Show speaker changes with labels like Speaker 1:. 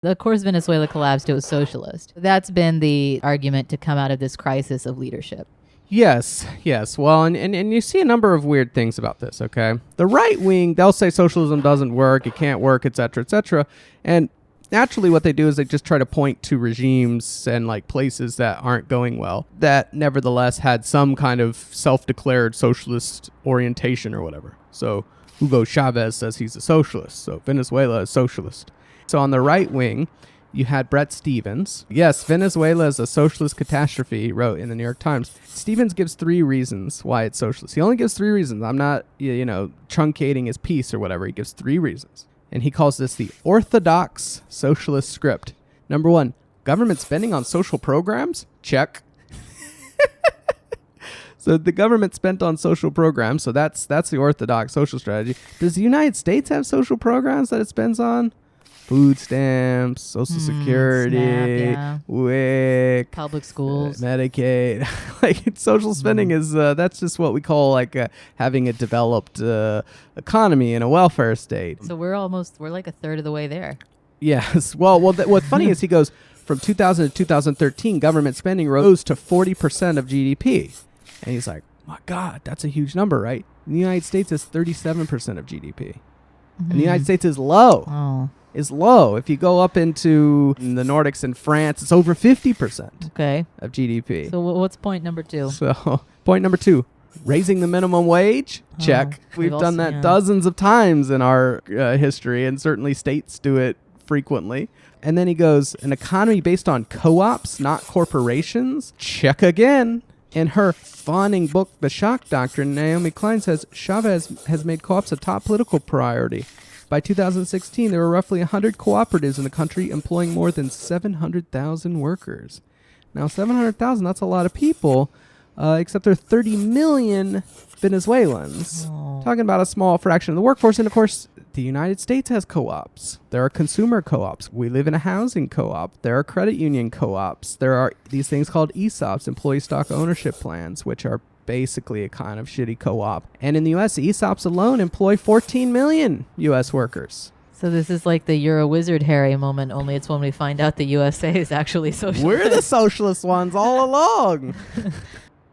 Speaker 1: Of course, Venezuela collapsed. It was socialist. That's been the argument to come out of this crisis of leadership.
Speaker 2: Yes. Well, and you see a number of weird things about this, okay? The right wing, they'll say socialism doesn't work, it can't work, et cetera, and naturally what they do is they just try to point to regimes and like places that aren't going well that nevertheless had some kind of self-declared socialist orientation or whatever. So Hugo Chavez says he's a socialist, so Venezuela is socialist. So on the right wing, you had Bret Stephens. Yes, Venezuela is a socialist catastrophe, he wrote in the New York Times. Stephens gives 3 reasons why it's socialist. He only gives 3 reasons. I'm not, truncating his piece or whatever. He gives 3 reasons. And he calls this the orthodox socialist script. Number 1, government spending on social programs? Check. So the government spent on social programs, so that's the orthodox social strategy. Does the United States have social programs that it spends on? Food stamps, Social Security,
Speaker 1: SNAP,
Speaker 2: WIC,
Speaker 1: public schools,
Speaker 2: Medicaid. Like social spending is that's just what we call like having a developed economy and a welfare state.
Speaker 1: So we're like a third of the way there.
Speaker 2: Yes. Well, what's funny is he goes from 2000 to 2013, government spending rose to 40% of GDP, and he's like, my God, that's a huge number, right? In the United States, it's 37% of GDP, and the United States is low.
Speaker 1: Oh.
Speaker 2: Is low. If you go up into the Nordics and France, it's over 50% of GDP.
Speaker 1: So what's point number 2?
Speaker 2: So point number 2, raising the minimum wage. Check. We've done that dozens of times in our history, and certainly states do it frequently. And then he goes, an economy based on co-ops, not corporations. Check again. In her fawning book, The Shock Doctrine, Naomi Klein says Chavez has made co-ops a top political priority. By 2016, there were roughly 100 cooperatives in the country employing more than 700,000 workers. Now, 700,000, that's a lot of people, except there are 30 million Venezuelans.
Speaker 1: Oh.
Speaker 2: Talking about a small fraction of the workforce. And, of course, the United States has co-ops. There are consumer co-ops. We live in a housing co-op. There are credit union co-ops. There are these things called ESOPs, employee stock ownership plans, which are basically a kind of shitty co-op. And in the U.S., ESOPs alone employ 14 million U.S. workers.
Speaker 1: So this is like the "You're a wizard, Harry" moment, only it's when we find out the USA is actually socialist.
Speaker 2: We're the socialist ones all along.